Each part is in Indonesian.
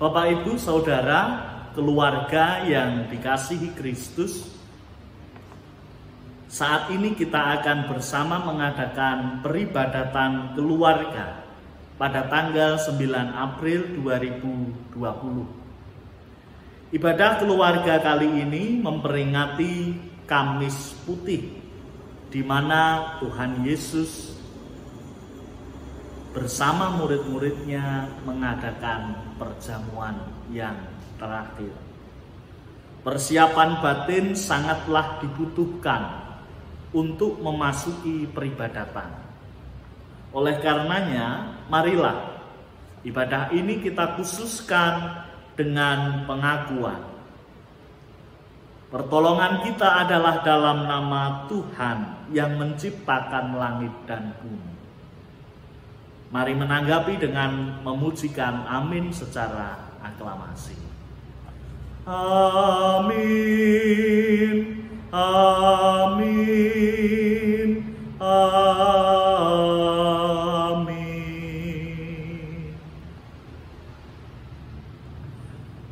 Bapak, Ibu, Saudara, keluarga yang dikasihi Kristus, saat ini kita akan bersama mengadakan peribadatan keluarga pada tanggal 9 April 2020. Ibadah keluarga kali ini memperingati Kamis Putih, di mana Tuhan Yesus bersama murid-muridnya mengadakan perjamuan yang terakhir. Persiapan batin sangatlah dibutuhkan untuk memasuki peribadatan. Oleh karenanya, marilah ibadah ini kita khususkan dengan pengakuan. Pertolongan kita adalah dalam nama Tuhan yang menciptakan langit dan bumi. Mari menanggapi dengan memujikan amin secara aklamasi. Amin, amin, amin.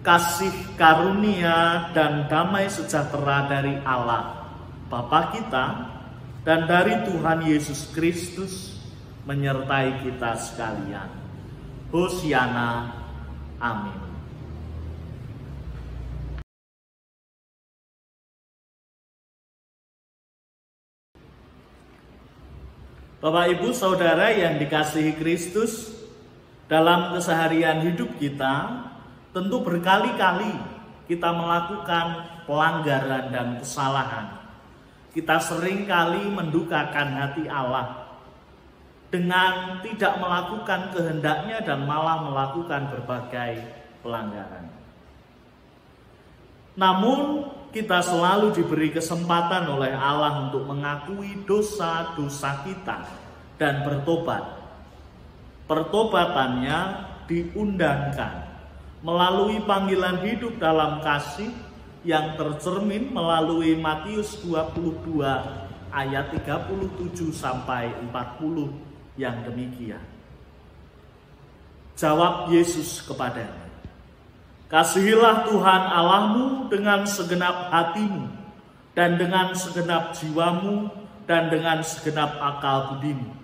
Kasih karunia dan damai sejahtera dari Allah Bapa kita dan dari Tuhan Yesus Kristus menyertai kita sekalian. Hosiana, amin. Bapak, Ibu, Saudara yang dikasihi Kristus, dalam keseharian hidup kita, tentu berkali-kali kita melakukan pelanggaran dan kesalahan. Kita seringkali mendukakan hati Allah dengan tidak melakukan kehendaknya dan malah melakukan berbagai pelanggaran. Namun kita selalu diberi kesempatan oleh Allah untuk mengakui dosa-dosa kita dan bertobat. Pertobatannya diundangkan melalui panggilan hidup dalam kasih yang tercermin melalui Matius 22 ayat 37 sampai 40 yang demikian. Jawab Yesus kepadanya, kasihilah Tuhan Allahmu dengan segenap hatimu dan dengan segenap jiwamu dan dengan segenap akal budimu.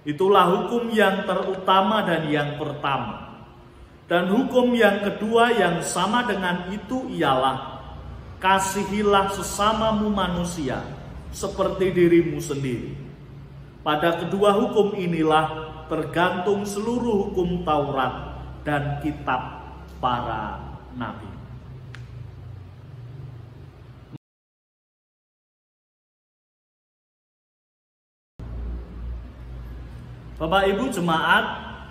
Itulah hukum yang terutama dan yang pertama. Dan hukum yang kedua yang sama dengan itu ialah, kasihilah sesamamu manusia seperti dirimu sendiri. Pada kedua hukum inilah tergantung seluruh hukum Taurat dan kitab para nabi. Bapak, Ibu, jemaat,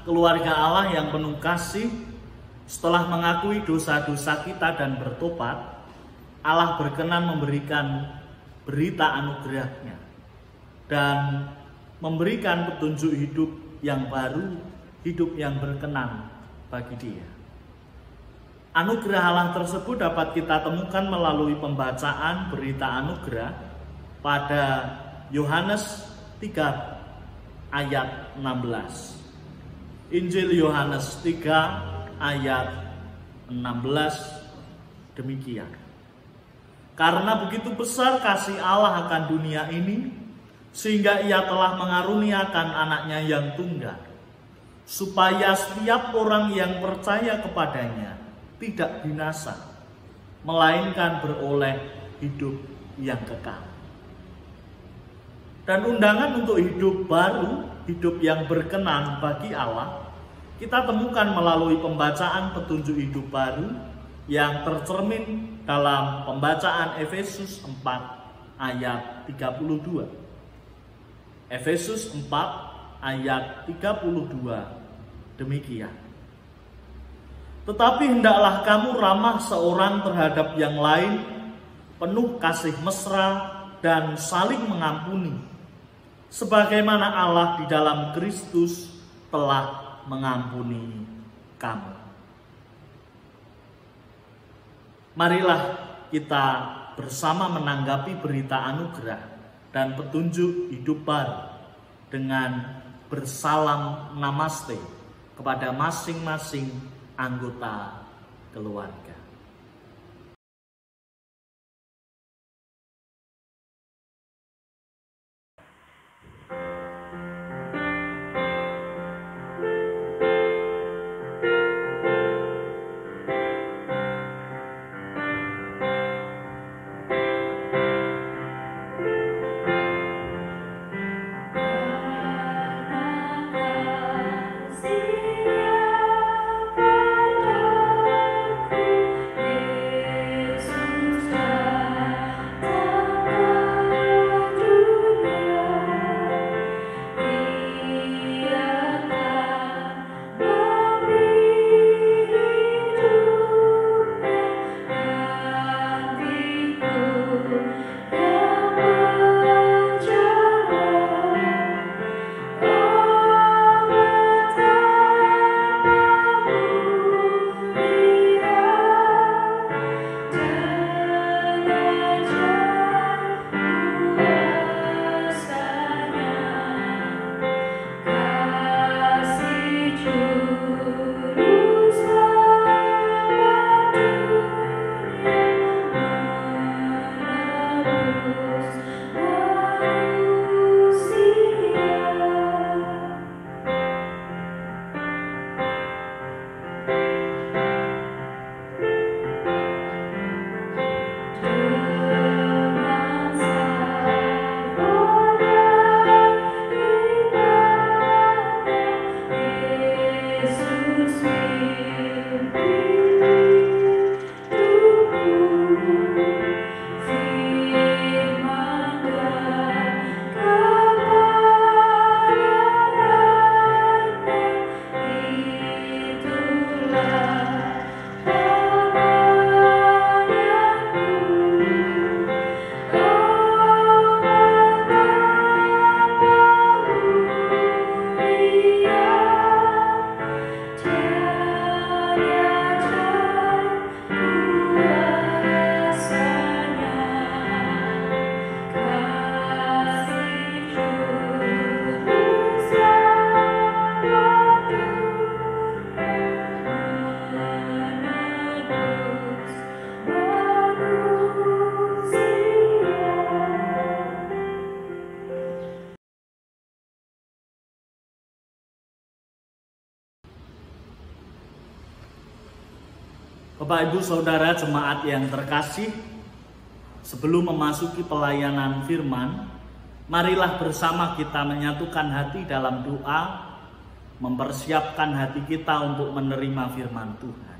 keluarga Allah yang penuh kasih, setelah mengakui dosa-dosa kita dan bertobat, Allah berkenan memberikan berita anugerahnya dan memberikan petunjuk hidup yang baru, hidup yang berkenan bagi dia. Anugerah Allah tersebut dapat kita temukan melalui pembacaan berita anugerah pada Yohanes 3 ayat 16. Injil Yohanes 3 ayat 16 demikian. Karena begitu besar kasih Allah akan dunia ini, sehingga ia telah mengaruniakan anaknya yang tunggal, supaya setiap orang yang percaya kepadanya tidak binasa, melainkan beroleh hidup yang kekal. Dan undangan untuk hidup baru, hidup yang berkenan bagi Allah, kita temukan melalui pembacaan petunjuk hidup baru yang tercermin dalam pembacaan Efesus 4 ayat 32. Efesus 4 ayat 32 demikian. Tetapi hendaklah kamu ramah seorang terhadap yang lain, penuh kasih mesra dan saling mengampuni, sebagaimana Allah di dalam Kristus telah mengampuni kamu. Marilah kita bersama menanggapi berita anugerah dan petunjuk hidup baru dengan bersalam namaste kepada masing-masing anggota keluarga. Bapak, Ibu, Saudara, jemaat yang terkasih, sebelum memasuki pelayanan firman, marilah bersama kita menyatukan hati dalam doa, mempersiapkan hati kita untuk menerima firman Tuhan.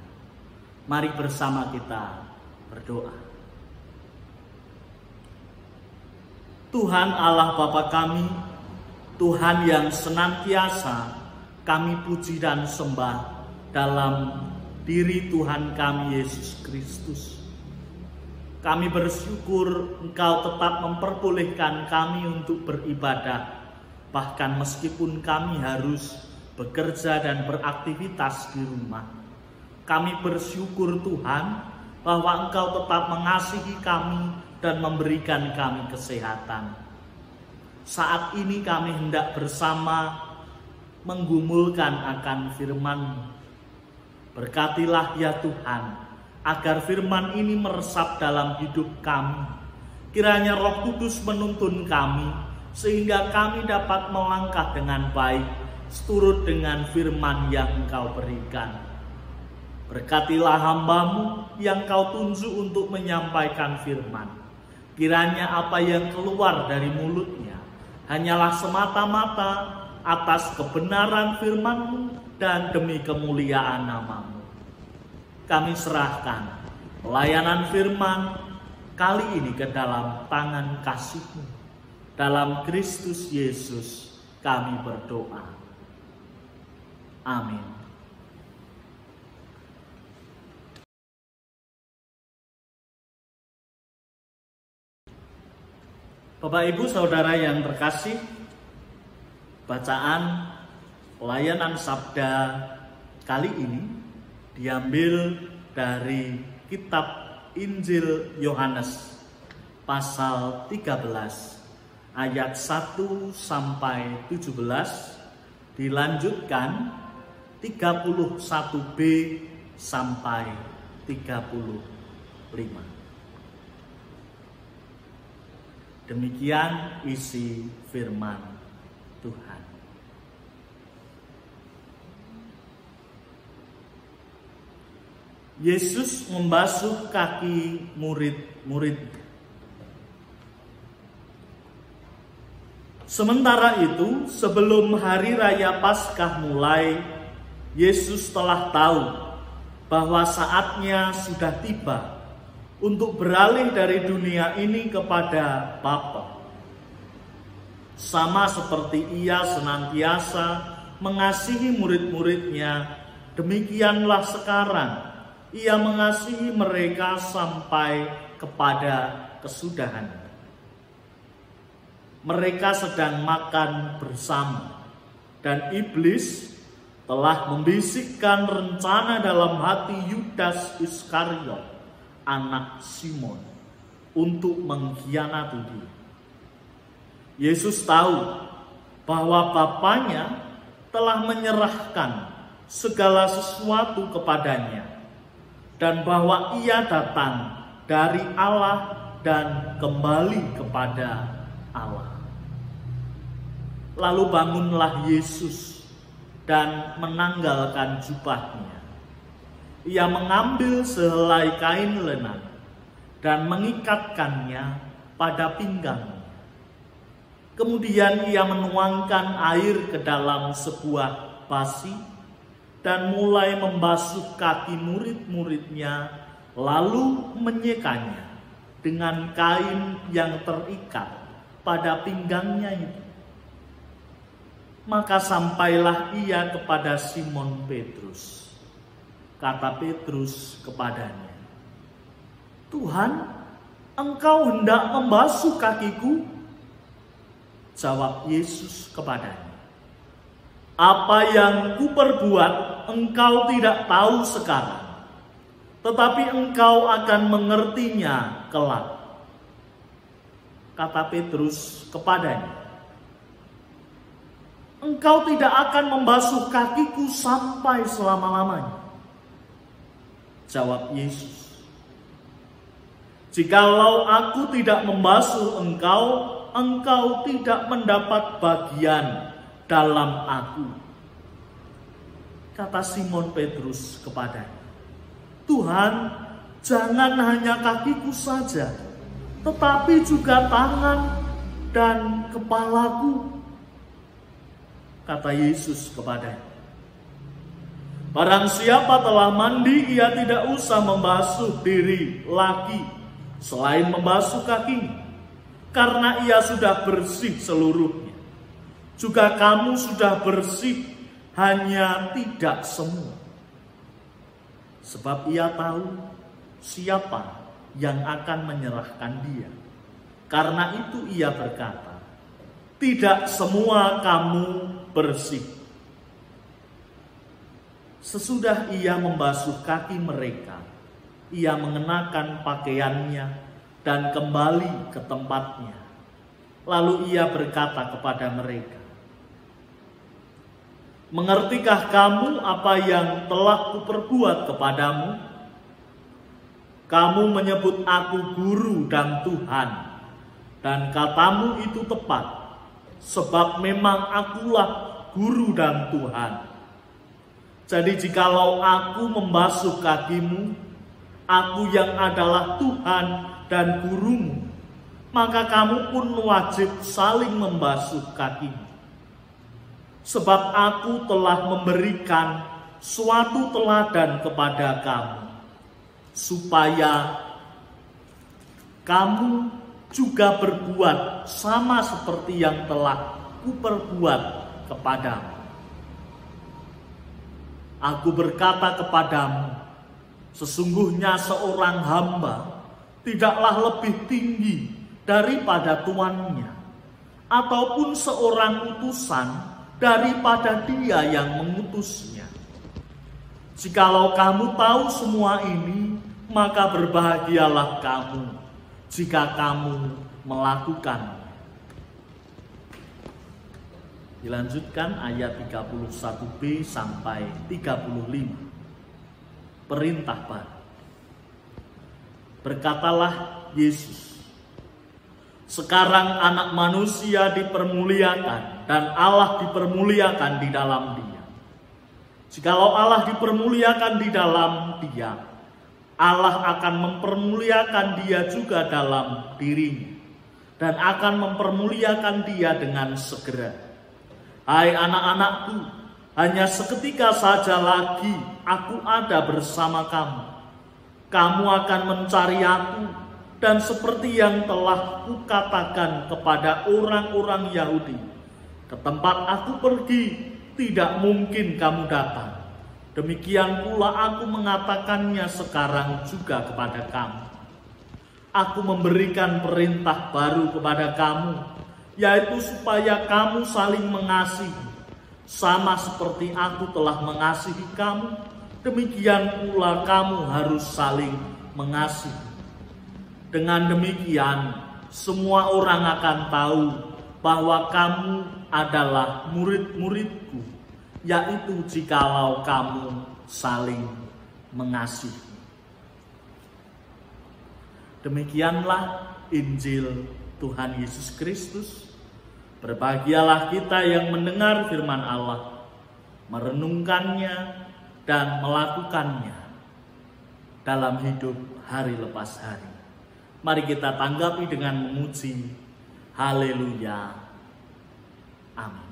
Mari bersama kita berdoa. Tuhan Allah Bapa kami, Tuhan yang senantiasa kami puji dan sembah dalam diri Tuhan kami Yesus Kristus. Kami bersyukur Engkau tetap memperbolehkan kami untuk beribadah, bahkan meskipun kami harus bekerja dan beraktivitas di rumah. Kami bersyukur Tuhan bahwa Engkau tetap mengasihi kami dan memberikan kami kesehatan. Saat ini kami hendak bersama menggumulkan akan firman-Mu. Berkatilah ya Tuhan, agar firman ini meresap dalam hidup kami. Kiranya Roh Kudus menuntun kami, sehingga kami dapat melangkah dengan baik, seturut dengan firman yang Engkau berikan. Berkatilah hamba-Mu yang Kau tunjuk untuk menyampaikan firman. Kiranya apa yang keluar dari mulutnya hanyalah semata-mata atas kebenaran firman-Mu dan demi kemuliaan nama-Mu. Kami serahkan pelayanan firman kali ini ke dalam tangan kasih-Mu. Dalam Kristus Yesus kami berdoa. Amin. Bapak Ibu Saudara yang terkasih, bacaan pelayanan Sabda kali ini diambil dari kitab Injil Yohanes pasal 13 ayat 1 sampai 17, dilanjutkan 31b sampai 35. Demikian isi firman Tuhan. Yesus membasuh kaki murid-murid. Sementara itu, sebelum hari raya Paskah mulai, Yesus telah tahu bahwa saatnya sudah tiba untuk beralih dari dunia ini kepada Bapa. Sama seperti Ia senantiasa mengasihi murid-muridnya, demikianlah sekarang Ia mengasihi mereka sampai kepada kesudahan. Mereka sedang makan bersama, dan iblis telah membisikkan rencana dalam hati Yudas Iskariot, anak Simon, untuk mengkhianati Dia. Yesus tahu bahwa Bapanya telah menyerahkan segala sesuatu kepadanya, dan bahwa Ia datang dari Allah dan kembali kepada Allah. Lalu bangunlah Yesus dan menanggalkan jubahnya. Ia mengambil sehelai kain lenan dan mengikatkannya pada pinggangnya. Kemudian ia menuangkan air ke dalam sebuah basi dan mulai membasuh kaki murid-muridnya, lalu menyekanya dengan kain yang terikat pada pinggangnya itu. Maka sampailah ia kepada Simon Petrus. Kata Petrus kepadanya, "Tuhan, Engkau hendak membasuh kakiku?" Jawab Yesus kepadanya, "Apa yang kuperbuat engkau tidak tahu sekarang, tetapi engkau akan mengertinya kelak." Kata Petrus kepadanya, "Engkau tidak akan membasuh kakiku sampai selama-lamanya." Jawab Yesus, "Jikalau aku tidak membasuh engkau, engkau tidak mendapat bagian dalam aku." Kata Simon Petrus kepadanya, "Tuhan, jangan hanya kakiku saja, tetapi juga tangan dan kepalaku." Kata Yesus kepadanya, "Barang siapa telah mandi, ia tidak usah membasuh diri lagi selain membasuh kakinya, karena ia sudah bersih seluruhnya. Juga kamu sudah bersih, hanya tidak semua." Sebab ia tahu siapa yang akan menyerahkan dia. Karena itu ia berkata, "Tidak semua kamu bersih." Sesudah ia membasuh kaki mereka, ia mengenakan pakaiannya dan kembali ke tempatnya. Lalu ia berkata kepada mereka, "Mengertikah kamu apa yang telah kuperbuat kepadamu? Kamu menyebut aku guru dan Tuhan, dan katamu itu tepat, sebab memang akulah guru dan Tuhan. Jadi jikalau aku membasuh kakimu, aku yang adalah Tuhan dan gurumu, maka kamu pun wajib saling membasuh kakimu. Sebab aku telah memberikan suatu teladan kepada kamu, supaya kamu juga berbuat sama seperti yang telah kuperbuat kepadamu. Aku berkata kepadamu, sesungguhnya seorang hamba tidaklah lebih tinggi daripada tuannya, ataupun seorang utusan daripada dia yang mengutusnya. Jikalau kamu tahu semua ini, maka berbahagialah kamu jika kamu melakukannya." Dilanjutkan ayat 31b sampai 35. Perintah baru. Berkatalah Yesus, "Sekarang anak manusia dipermuliakan dan Allah dipermuliakan di dalam dia. Jikalau Allah dipermuliakan di dalam dia, Allah akan mempermuliakan dia juga dalam dirinya dan akan mempermuliakan dia dengan segera. Hai anak-anakku, hanya seketika saja lagi aku ada bersama kamu. Kamu akan mencari aku, dan seperti yang telah kukatakan kepada orang-orang Yahudi, ke tempat aku pergi tidak mungkin kamu datang. Demikian pula aku mengatakannya sekarang juga kepada kamu. Aku memberikan perintah baru kepada kamu, yaitu supaya kamu saling mengasihi, sama seperti aku telah mengasihi kamu, demikian pula kamu harus saling mengasihi. Dengan demikian, semua orang akan tahu bahwa kamu adalah murid-muridku, yaitu jikalau kamu saling mengasihi." Demikianlah Injil Tuhan Yesus Kristus. Berbahagialah kita yang mendengar firman Allah, merenungkannya dan melakukannya dalam hidup hari lepas hari. Mari kita tanggapi dengan memuji. Haleluya. Amin.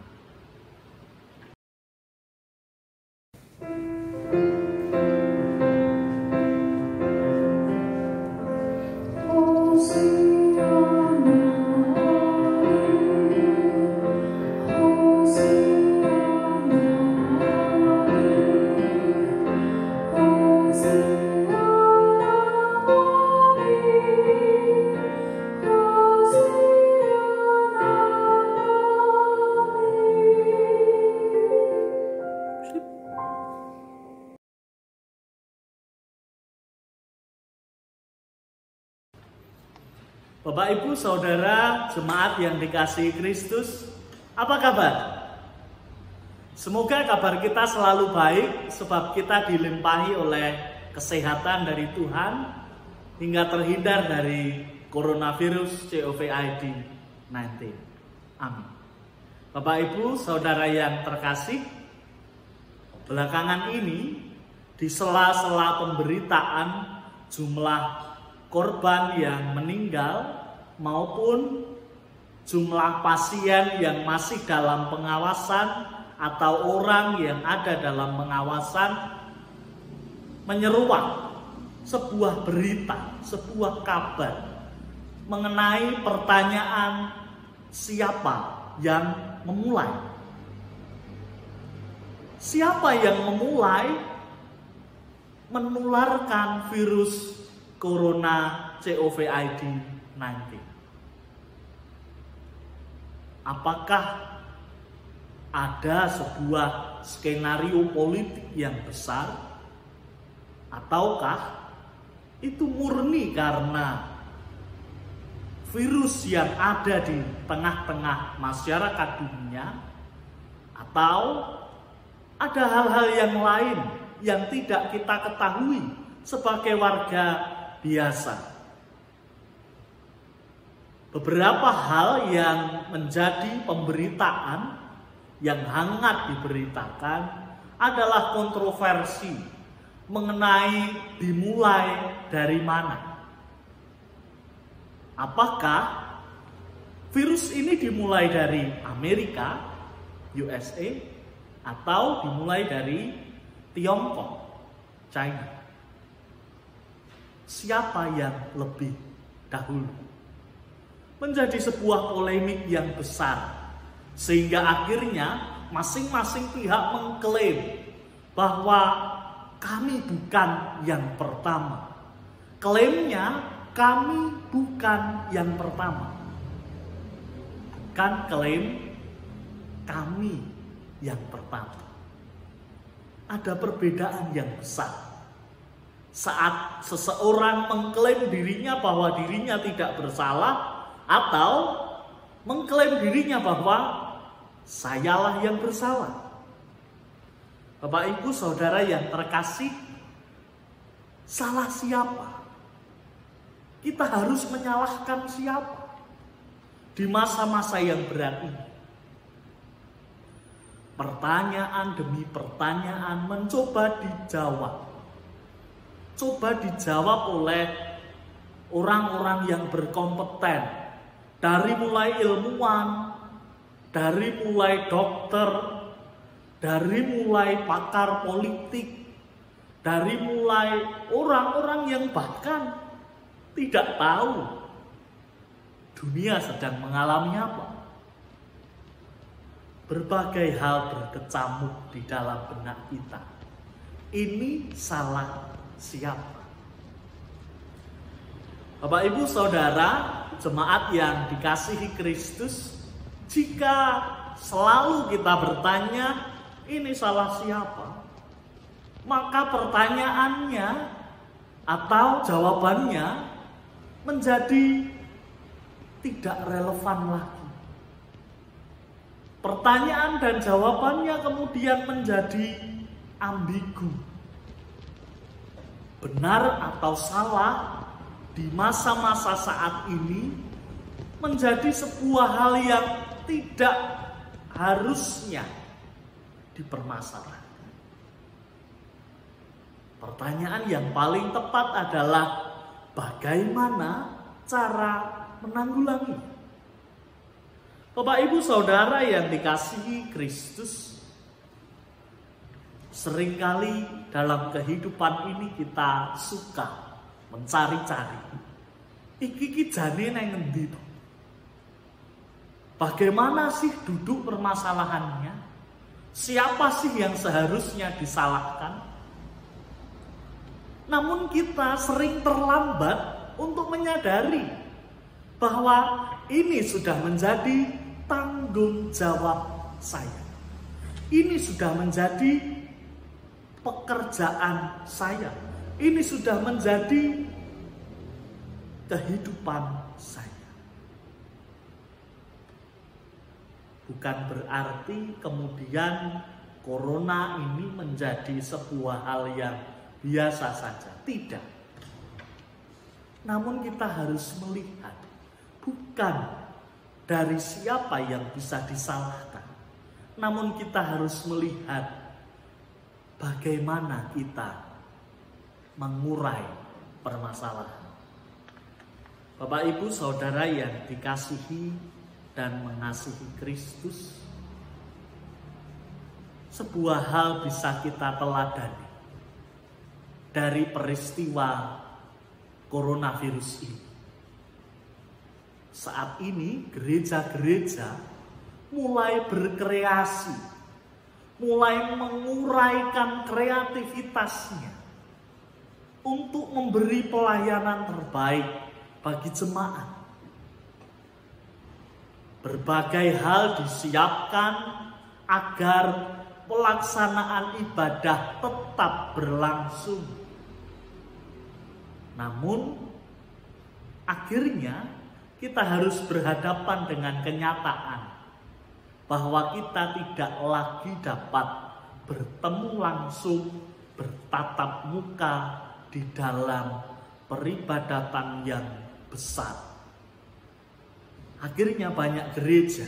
Bapak, Ibu, Saudara, jemaat yang dikasihi Kristus, apa kabar? Semoga kabar kita selalu baik, sebab kita dilimpahi oleh kesehatan dari Tuhan hingga terhindar dari coronavirus COVID-19. Amin. Bapak, Ibu, Saudara yang terkasih, belakangan ini di sela-sela pemberitaan jumlah korban yang meninggal maupun jumlah pasien yang masih dalam pengawasan atau orang yang ada dalam pengawasan, menyeruak sebuah berita, sebuah kabar mengenai pertanyaan siapa yang memulai. Siapa yang memulai menularkan virus Corona COVID-19? Apakah ada sebuah skenario politik yang besar, ataukah itu murni karena virus yang ada di tengah-tengah masyarakat dunia, atau ada hal-hal yang lain yang tidak kita ketahui sebagai warga biasa. Beberapa hal yang menjadi pemberitaan yang hangat diberitakan adalah kontroversi mengenai dimulai dari mana. Apakah virus ini dimulai dari Amerika, USA, atau dimulai dari Tiongkok, China? Siapa yang lebih dahulu? Menjadi sebuah polemik yang besar, sehingga akhirnya masing-masing pihak mengklaim bahwa kami bukan yang pertama. Klaimnya kami bukan yang pertama. Bukan klaim kami yang pertama. Ada perbedaan yang besar. Saat seseorang mengklaim dirinya bahwa dirinya tidak bersalah, atau mengklaim dirinya bahwa sayalah yang bersalah. Bapak, Ibu, Saudara yang terkasih, salah siapa? Kita harus menyalahkan siapa di masa-masa yang berat ini? Pertanyaan demi pertanyaan mencoba dijawab. Coba dijawab oleh orang-orang yang berkompeten, dari mulai ilmuwan, dari mulai dokter, dari mulai pakar politik, dari mulai orang-orang yang bahkan tidak tahu dunia sedang mengalami apa. Berbagai hal berkecamuk di dalam benak kita. Ini salah siapa? Bapak, Ibu, Saudara, jemaat yang dikasihi Kristus, jika selalu kita bertanya, ini salah siapa? Maka pertanyaannya atau jawabannya menjadi tidak relevan lagi. Pertanyaan dan jawabannya kemudian menjadi ambigu. Benar atau salah di masa-masa saat ini menjadi sebuah hal yang tidak harusnya dipermasalahkan. Pertanyaan yang paling tepat adalah bagaimana cara menanggulangi. Bapak, Ibu, Saudara yang dikasihi Kristus, seringkali dalam kehidupan ini kita suka mencari-cari. Iki jane nang ngendi to? Bagaimana sih duduk permasalahannya? Siapa sih yang seharusnya disalahkan? Namun kita sering terlambat untuk menyadari bahwa ini sudah menjadi tanggung jawab saya. Ini sudah menjadi pekerjaan saya. Ini sudah menjadi kehidupan saya. Bukan berarti kemudian corona ini menjadi sebuah hal yang biasa saja. Tidak. Namun kita harus melihat bukan dari siapa yang bisa disalahkan. Namun kita harus melihat bagaimana kita mengurai permasalahan. Bapak, Ibu, Saudara yang dikasihi dan mengasihi Kristus, sebuah hal bisa kita teladani dari peristiwa coronavirus ini. Saat ini gereja-gereja mulai berkreasi, mulai menguraikan kreativitasnya untuk memberi pelayanan terbaik bagi jemaat. Berbagai hal disiapkan agar pelaksanaan ibadah tetap berlangsung. Namun akhirnya kita harus berhadapan dengan kenyataan bahwa kita tidak lagi dapat bertemu langsung, bertatap muka di dalam peribadatan yang besar. Akhirnya banyak gereja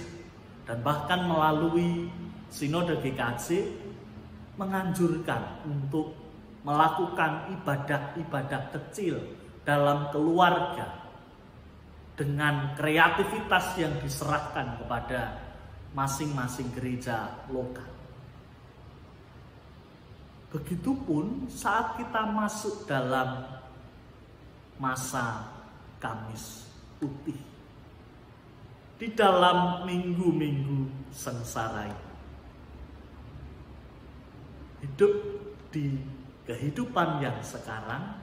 dan bahkan melalui Sinode GKJ menganjurkan untuk melakukan ibadah-ibadah kecil dalam keluarga dengan kreativitas yang diserahkan kepada masing-masing gereja lokal. Begitupun saat kita masuk dalam masa Kamis Putih, di dalam minggu-minggu sengsara ini. Hidup di kehidupan yang sekarang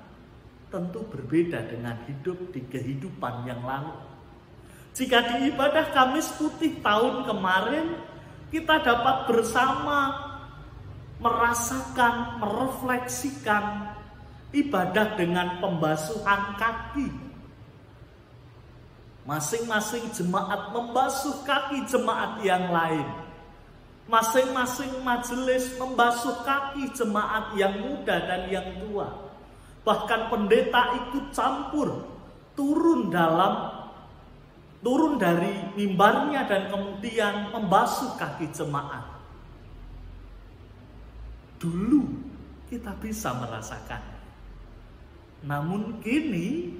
tentu berbeda dengan hidup di kehidupan yang lalu. Jika di ibadah Kamis Putih tahun kemarin kita dapat bersama merasakan, merefleksikan ibadah dengan pembasuhan kaki. Masing-masing jemaat membasuh kaki jemaat yang lain. Masing-masing majelis membasuh kaki jemaat yang muda dan yang tua. Bahkan pendeta ikut campur, turun dari mimbarnya dan kemudian membasuh kaki jemaat. Dulu kita bisa merasakan. Namun kini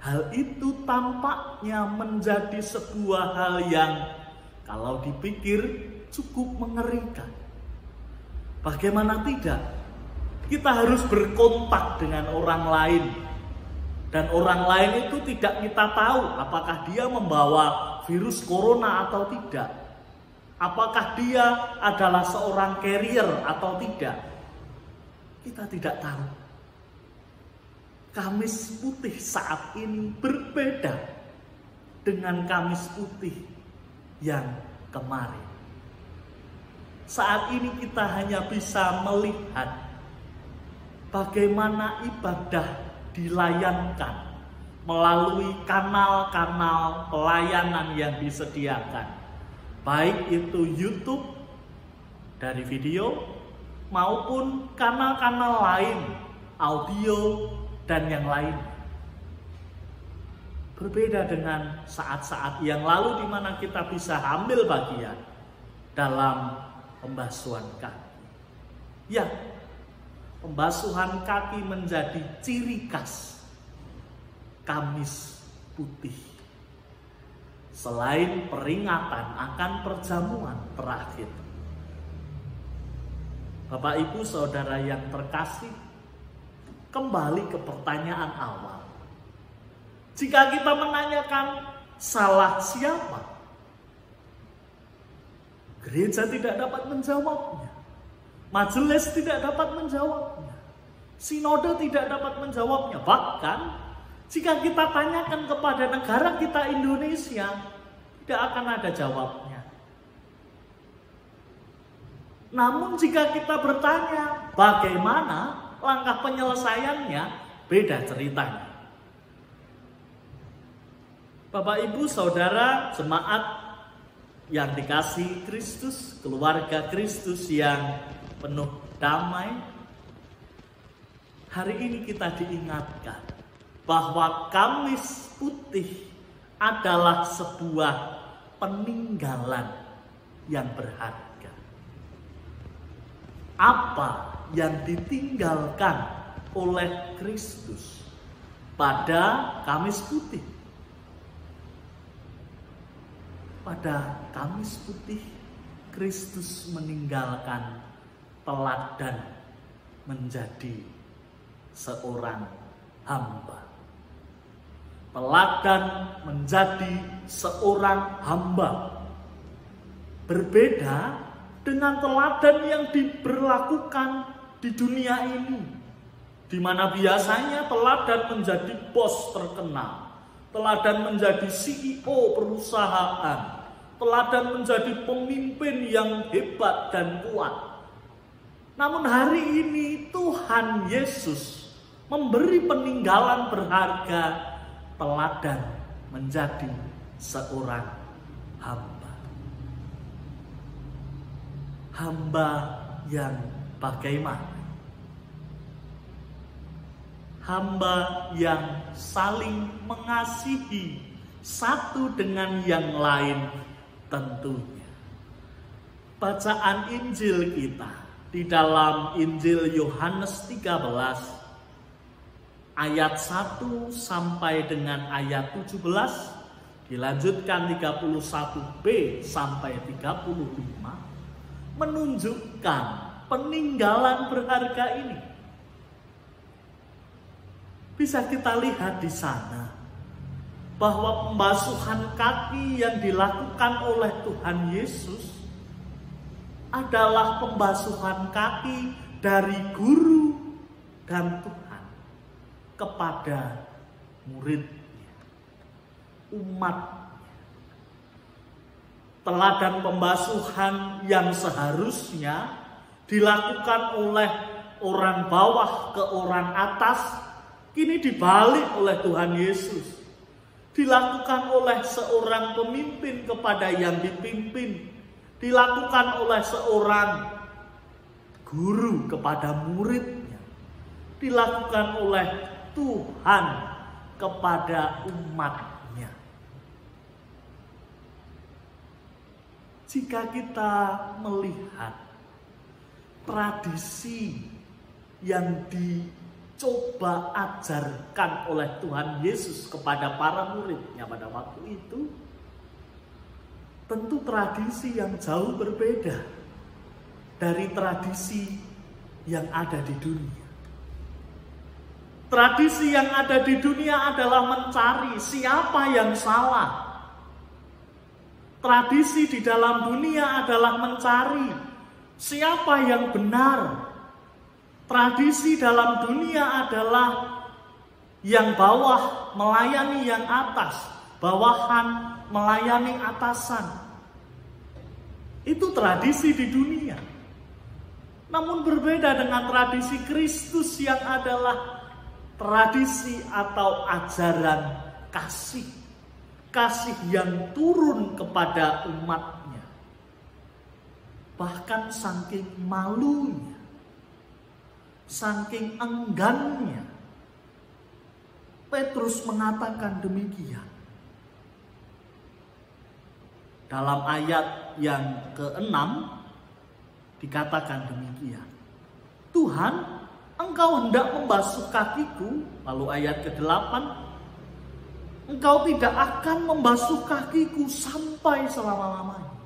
hal itu tampaknya menjadi sebuah hal yang kalau dipikir cukup mengerikan. Bagaimana tidak? Kita harus berkontak dengan orang lain. Dan orang lain itu tidak kita tahu apakah dia membawa virus corona atau tidak. Apakah dia adalah seorang carrier atau tidak. Kita tidak tahu. Kamis Putih saat ini berbeda dengan Kamis Putih yang kemarin. Saat ini kita hanya bisa melihat bagaimana ibadah dilayankan melalui kanal-kanal pelayanan yang disediakan. Baik itu YouTube dari video maupun kanal-kanal lain, audio dan yang lain. Berbeda dengan saat-saat yang lalu di mana kita bisa ambil bagian dalam pembasuhan kaki. Ya, pembasuhan kaki menjadi ciri khas Kamis Putih. Selain peringatan akan perjamuan terakhir. Bapak Ibu Saudara yang terkasih, kembali ke pertanyaan awal. Jika kita menanyakan salah siapa, gereja tidak dapat menjawabnya. Majelis tidak dapat menjawabnya. Sinode tidak dapat menjawabnya. Bahkan jika kita tanyakan kepada negara kita Indonesia, tidak akan ada jawabnya. Namun jika kita bertanya bagaimana langkah penyelesaiannya, beda ceritanya. Bapak Ibu Saudara jemaat yang dikasihi Kristus, keluarga Kristus yang penuh damai, hari ini kita diingatkan bahwa Kamis Putih adalah sebuah peninggalan yang berharga. Apa yang ditinggalkan oleh Kristus pada Kamis Putih? Pada Kamis Putih, Kristus meninggalkan teladan menjadi seorang hamba. Teladan menjadi seorang hamba. Berbeda dengan teladan yang diberlakukan di dunia ini, di mana biasanya teladan menjadi bos terkenal, teladan menjadi CEO perusahaan, teladan menjadi pemimpin yang hebat dan kuat. Namun hari ini Tuhan Yesus memberi peninggalan berharga, teladan menjadi seorang hamba. Hamba yang bagaimana? Hamba yang saling mengasihi satu dengan yang lain tentunya. Bacaan Injil kita di dalam Injil Yohanes 13 ayat 1 sampai dengan ayat 17, dilanjutkan 31b sampai 35, menunjukkan peninggalan berharga ini. Bisa kita lihat di sana bahwa pembasuhan kaki yang dilakukan oleh Tuhan Yesus adalah pembasuhan kaki dari guru dan Tuhan kepada muridnya, umat. Teladan pembasuhan yang seharusnya dilakukan oleh orang bawah ke orang atas, kini dibalik oleh Tuhan Yesus. Dilakukan oleh seorang pemimpin kepada yang dipimpin. Dilakukan oleh seorang guru kepada muridnya. Dilakukan oleh Tuhan kepada umatnya. Jika kita melihat tradisi yang dicoba ajarkan oleh Tuhan Yesus kepada para muridnya pada waktu itu, tentu tradisi yang jauh berbeda dari tradisi yang ada di dunia. Tradisi yang ada di dunia adalah mencari siapa yang salah. Tradisi di dalam dunia adalah mencari siapa yang benar. Tradisi dalam dunia adalah yang bawah melayani yang atas, bawahan melayani atasan. Itu tradisi di dunia. Namun berbeda dengan tradisi Kristus yang adalah tradisi atau ajaran kasih. Kasih yang turun kepada umatnya. Bahkan saking malunya, saking enggannya, Petrus mengatakan demikian. Dalam ayat yang ke-6 dikatakan demikian. Tuhan, Engkau hendak membasuh kakiku. Lalu ayat ke-8, Engkau tidak akan membasuh kakiku sampai selama-lamanya.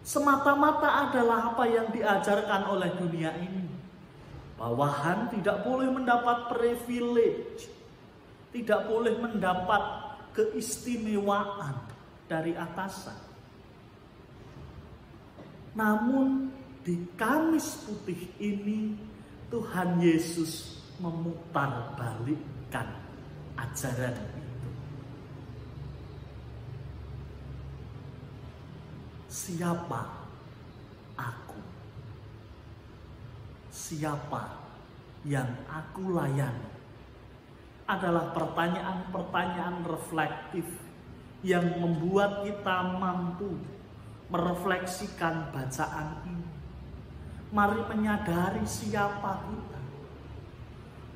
Semata-mata adalah apa yang diajarkan oleh dunia ini. Bawahan tidak boleh mendapat privilege, tidak boleh mendapat keistimewaan dari atasan. Namun di Kamis Putih ini Tuhan Yesus memutarbalikkan ajaran itu. Siapa aku? Siapa yang aku layani? Adalah pertanyaan-pertanyaan reflektif yang membuat kita mampu merefleksikan bacaan ini. Mari menyadari siapa kita.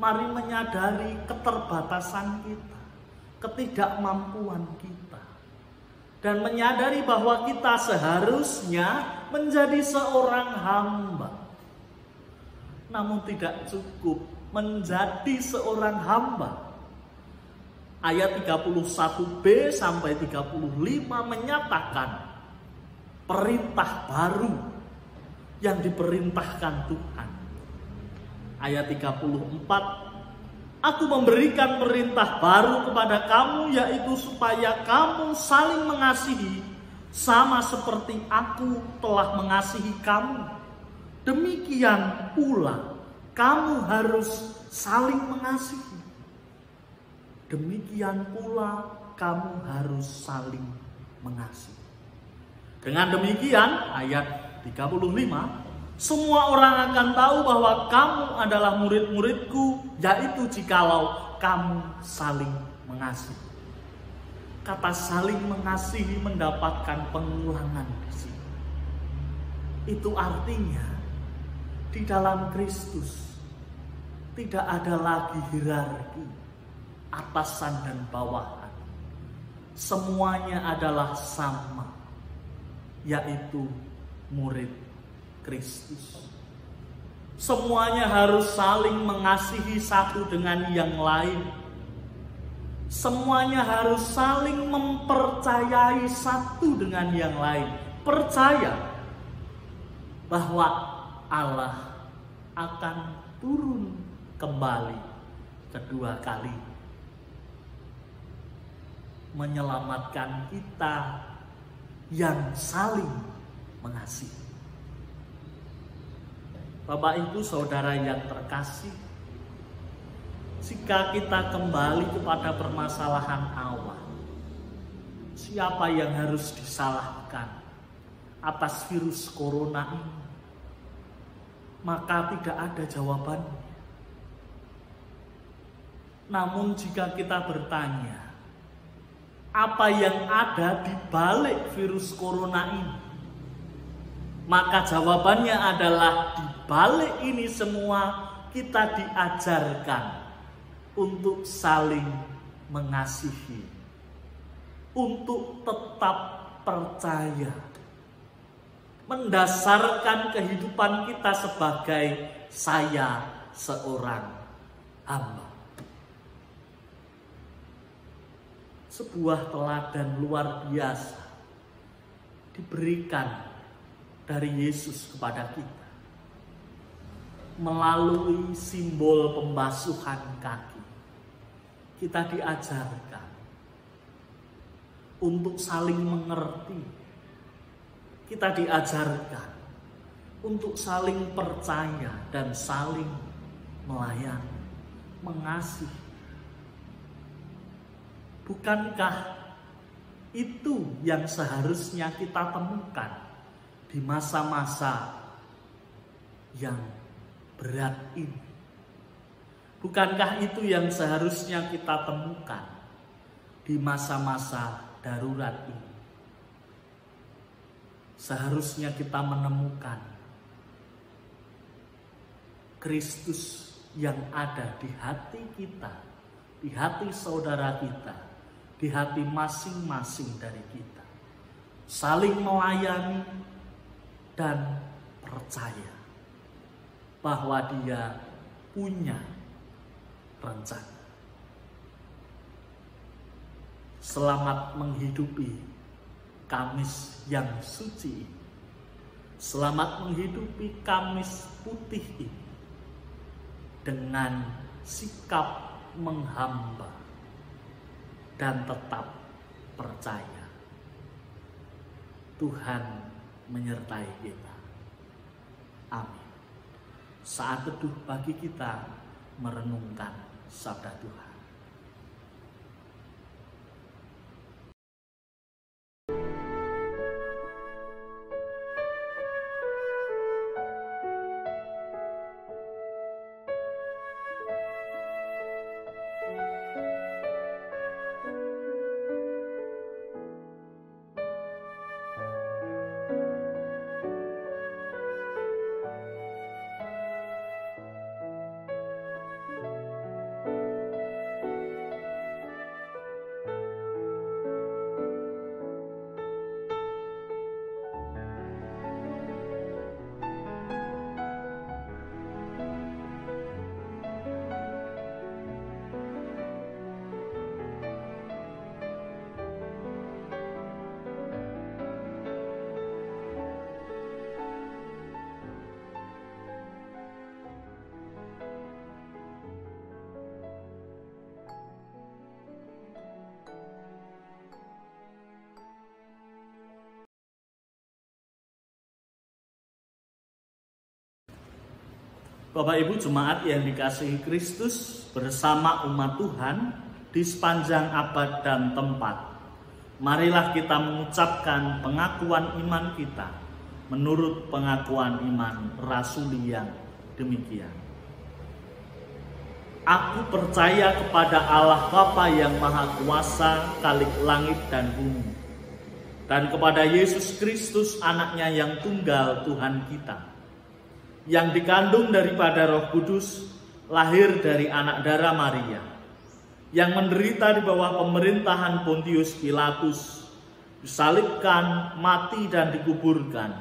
Mari menyadari keterbatasan kita, ketidakmampuan kita. Dan menyadari bahwa kita seharusnya menjadi seorang hamba. Namun tidak cukup menjadi seorang hamba. Ayat 31b sampai 35 menyatakan perintah baru yang diperintahkan Tuhan. Ayat 34, Aku memberikan perintah baru kepada kamu, yaitu supaya kamu saling mengasihi sama seperti aku telah mengasihi kamu. Demikian pula kamu harus saling mengasihi. Demikian pula kamu harus saling mengasihi. Dengan demikian, ayat 35, semua orang akan tahu bahwa kamu adalah murid-muridku, yaitu jikalau kamu saling mengasihi. Kata saling mengasihi mendapatkan pengulangan di sini. Itu artinya di dalam Kristus tidak ada lagi hierarki atasan dan bawahan. Semuanya adalah sama, yaitu murid Kristus. Semuanya harus saling mengasihi satu dengan yang lain. Semuanya harus saling mempercayai satu dengan yang lain. Percaya bahwa Allah akan turun kembali kedua kali, menyelamatkan kita yang saling mengasihi. Bapak, Ibu, Saudara yang terkasih, jika kita kembali kepada permasalahan awal, siapa yang harus disalahkan atas virus corona ini? Maka tidak ada jawabannya. Namun jika kita bertanya, apa yang ada di balik virus corona ini? Maka jawabannya adalah di balik ini semua kita diajarkan untuk saling mengasihi, untuk tetap percaya, mendasarkan kehidupan kita sebagai saya seorang hamba. Sebuah teladan luar biasa diberikan dari Yesus kepada kita melalui simbol pembasuhan kaki. Kita diajarkan untuk saling mengerti. Kita diajarkan untuk saling percaya dan saling melayani, mengasihi. Bukankah itu yang seharusnya kita temukan di masa-masa yang berat ini? Bukankah itu yang seharusnya kita temukan di masa-masa darurat ini? Seharusnya kita menemukan Kristus yang ada di hati kita, di hati saudara kita, di hati masing-masing dari kita. Saling melayani dan percaya bahwa Dia punya rencana. Selamat menghidupi Kamis yang suci ini. Selamat menghidupi Kamis putih ini dengan sikap menghamba dan tetap percaya. Tuhan menyertai kita. Amin. Saat teduh bagi kita merenungkan sabda Tuhan. Bapak Ibu jemaat yang dikasihi Kristus, bersama umat Tuhan di sepanjang abad dan tempat, marilah kita mengucapkan pengakuan iman kita menurut pengakuan iman rasuli yang demikian. Aku percaya kepada Allah Bapa yang Maha Kuasa, Khalik langit dan bumi, dan kepada Yesus Kristus anaknya yang tunggal Tuhan kita, yang dikandung daripada Roh Kudus, lahir dari anak darah Maria, yang menderita di bawah pemerintahan Pontius Pilatus, disalibkan, mati dan dikuburkan,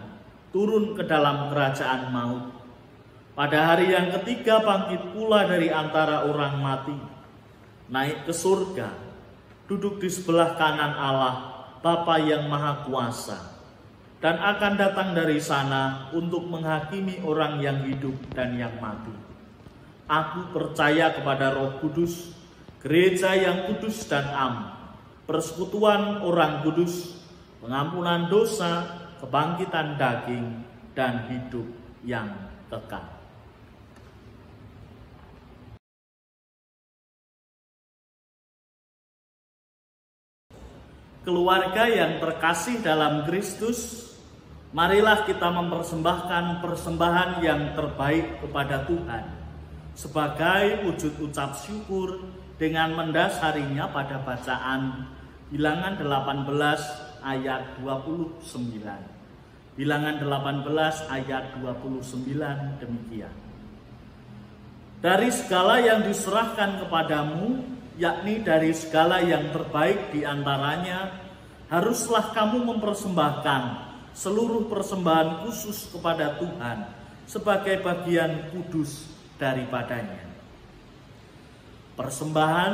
turun ke dalam kerajaan maut. Pada hari yang ketiga bangkit pula dari antara orang mati, naik ke surga, duduk di sebelah kanan Allah Bapa yang Maha Kuasa, dan akan datang dari sana untuk menghakimi orang yang hidup dan yang mati. Aku percaya kepada Roh Kudus, gereja yang kudus dan am, persekutuan orang kudus, pengampunan dosa, kebangkitan daging, dan hidup yang kekal. Keluarga yang terkasih dalam Kristus, marilah kita mempersembahkan persembahan yang terbaik kepada Tuhan sebagai wujud ucap syukur dengan mendasarinya pada bacaan Bilangan 18 ayat 29. Bilangan 18 ayat 29 demikian. Dari segala yang diserahkan kepadamu, yakni dari segala yang terbaik di antaranya, haruslah kamu mempersembahkan seluruh persembahan khusus kepada Tuhan sebagai bagian kudus daripadanya. Persembahan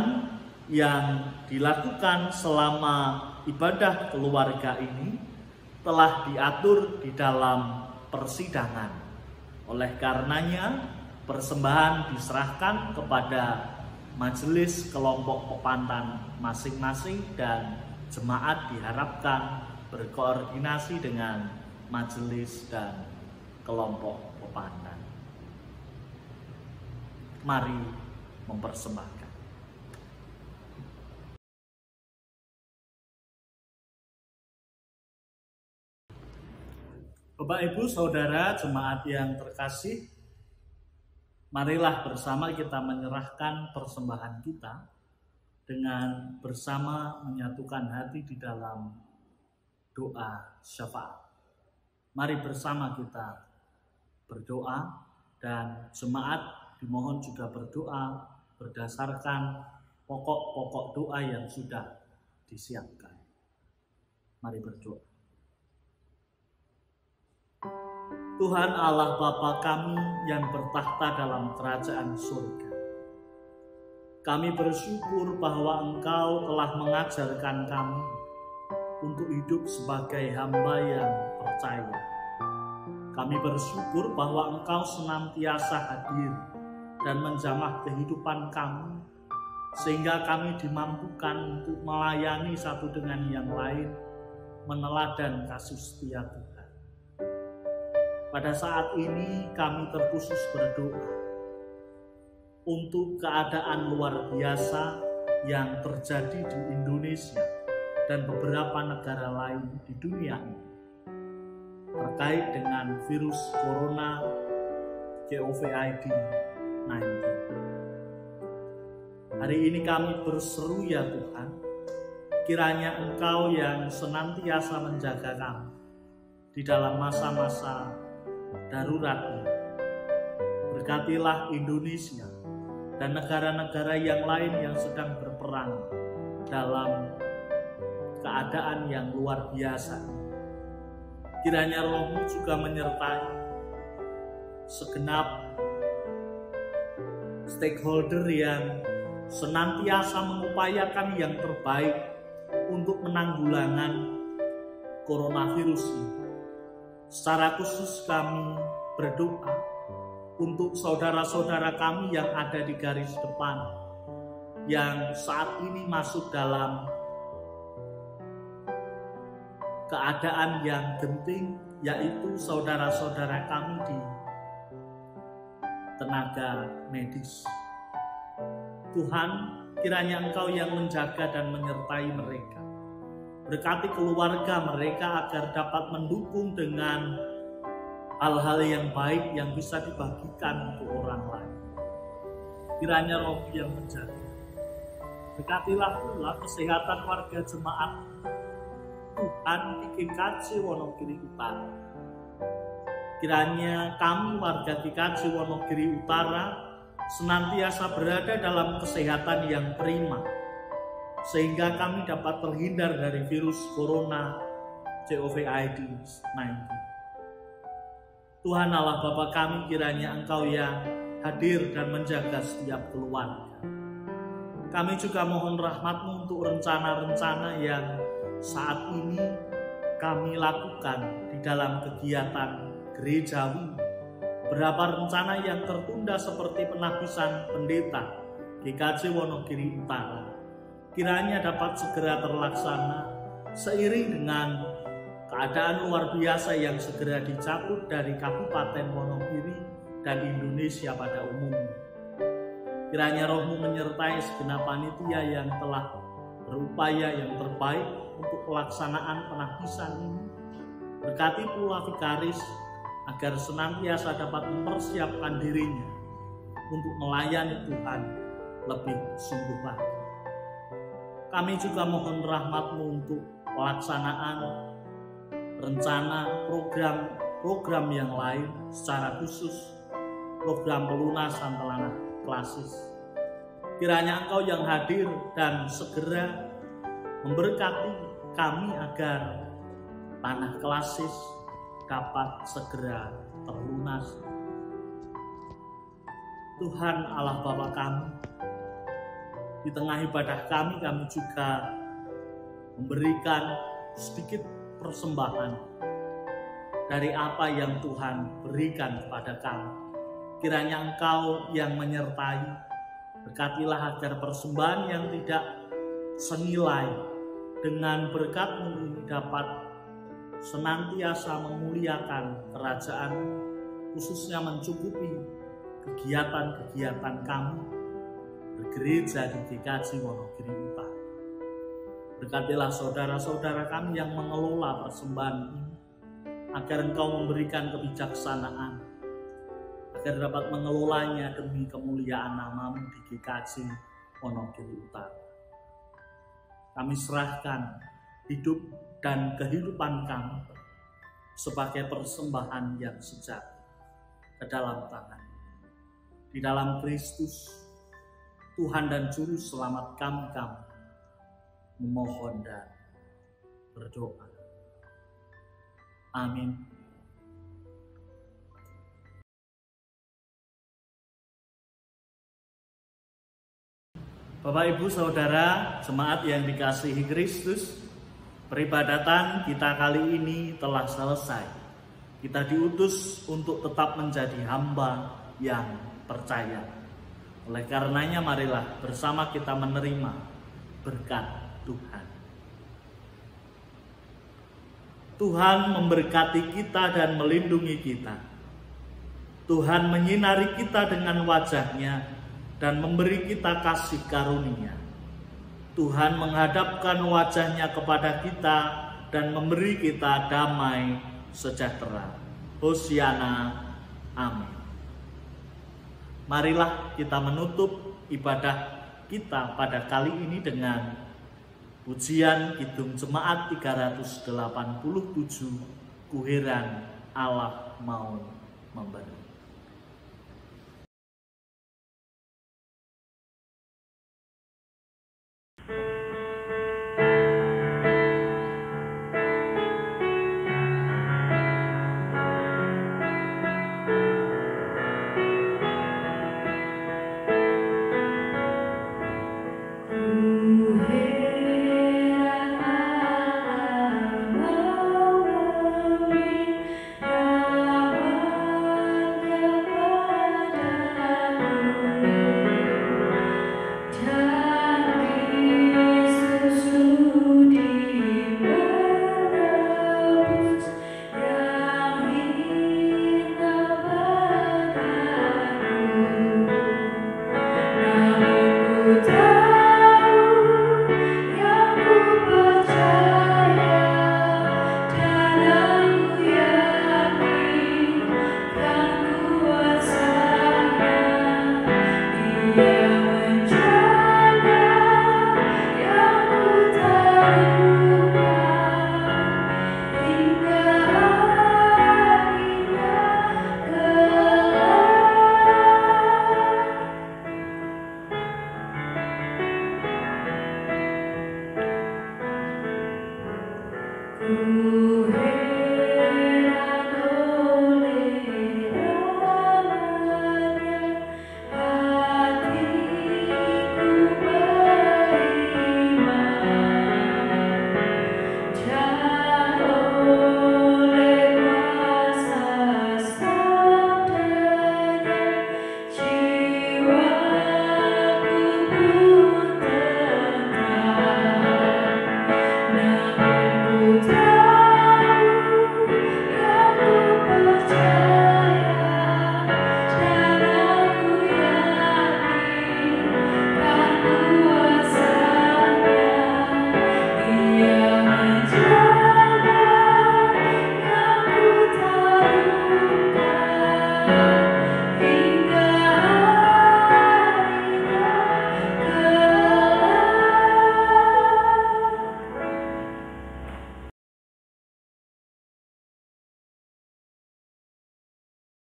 yang dilakukan selama ibadah keluarga ini telah diatur di dalam persidangan. Oleh karenanya, persembahan diserahkan kepada majelis kelompok pepantan masing-masing, dan jemaat diharapkan berkoordinasi dengan majelis dan kelompok pepantan. Mari mempersembahkan. Bapak, Ibu, Saudara, jemaat yang terkasih, marilah bersama kita menyerahkan persembahan kita dengan bersama menyatukan hati di dalam doa syafaat. Mari bersama kita berdoa, dan jemaat dimohon juga berdoa berdasarkan pokok-pokok doa yang sudah disiapkan. Mari berdoa. Tuhan Allah Bapa kami yang bertakhta dalam kerajaan surga, kami bersyukur bahwa Engkau telah mengajarkan kami untuk hidup sebagai hamba yang percaya. Kami bersyukur bahwa Engkau senantiasa hadir dan menjamah kehidupan kami, sehingga kami dimampukan untuk melayani satu dengan yang lain, meneladan kasih setia Tuhan. Pada saat ini kami terkhusus berdoa untuk keadaan luar biasa yang terjadi di Indonesia dan beberapa negara lain di dunia ini terkait dengan virus corona COVID-19. Hari ini kami berseru, ya Tuhan, kiranya Engkau yang senantiasa menjaga kami di dalam masa-masa darurat ini. Berkatilah Indonesia dan negara-negara yang lain yang sedang berperang dalam keadaan yang luar biasa. Kiranya Roh-Mu juga menyertai segenap stakeholder yang senantiasa mengupayakan yang terbaik untuk penanggulangan coronavirus ini. Secara khusus kami berdoa untuk saudara-saudara kami yang ada di garis depan, yang saat ini masuk dalam keadaan yang genting, yaitu saudara-saudara kami di tenaga medis. Tuhan, kiranya Engkau yang menjaga dan menyertai mereka. Berkati keluarga mereka agar dapat mendukung dengan hal-hal yang baik yang bisa dibagikan untuk orang lain. Kiranya Roh yang menjaga. Berkatilah pula kesehatan warga jemaat Tuhan di GKJ Wonogiri Utara. Kiranya kami warga GKJ Wonogiri Utara senantiasa berada dalam kesehatan yang prima, sehingga kami dapat terhindar dari virus corona COVID-19. Tuhan Allah Bapa kami, kiranya Engkau yang hadir dan menjaga setiap keluarga. Kami juga mohon rahmat-Mu untuk rencana-rencana yang saat ini kami lakukan di dalam kegiatan gerejawi. Berapa rencana yang tertunda seperti penabisan pendeta GKJ Wonogiri Utara kiranya dapat segera terlaksana seiring dengan keadaan luar biasa yang segera dicabut dari Kabupaten Wonogiri dan Indonesia pada umumnya. Kiranya Roh-Mu menyertai segenap panitia yang telah berupaya yang terbaik untuk pelaksanaan penabisan ini. Berkati pula vikaris agar senantiasa dapat mempersiapkan dirinya untuk melayani Tuhan lebih sungguh lagi. Kami juga mohon rahmat-Mu untuk pelaksanaan rencana program yang lain, secara khusus program pelunasan tanah klasis. Kiranya Engkau yang hadir dan segera memberkati kami agar tanah klasis dapat segera terlunas. Tuhan Allah Bapa kami, di tengah ibadah kami juga memberikan sedikit persembahan dari apa yang Tuhan berikan kepada kami. Kiranya Engkau yang menyertai, berkatilah agar persembahan yang tidak senilai dengan berkat-Mu ini dapat senantiasa memuliakan kerajaan, khususnya mencukupi kegiatan-kegiatan kami bergereja di GKJ Wonogiri Utara. Berkatilah saudara-saudara kami yang mengelola persembahan ini, agar Engkau memberikan kebijaksanaan, agar dapat mengelolanya demi kemuliaan nama-Mu di GKJ Wonogiri Utara. Kami serahkan hidup dan kehidupan kami sebagai persembahan yang sejati ke dalam tangan. Di dalam Kristus, Tuhan dan Juru Selamat kami memohon dan berdoa. Amin. Bapak, Ibu, Saudara, jemaat yang dikasihi Kristus, peribadatan kita kali ini telah selesai. Kita diutus untuk tetap menjadi hamba yang percaya. Oleh karenanya marilah bersama kita menerima berkat Tuhan. Tuhan memberkati kita dan melindungi kita. Tuhan menyinari kita dengan wajah-Nya dan memberi kita kasih karunia. Tuhan menghadapkan wajah-Nya kepada kita dan memberi kita damai sejahtera. Hosiana. Amin. Marilah kita menutup ibadah kita pada kali ini dengan pujian Kidung Jemaat 387, Ku Heran Allah Mau Memberi.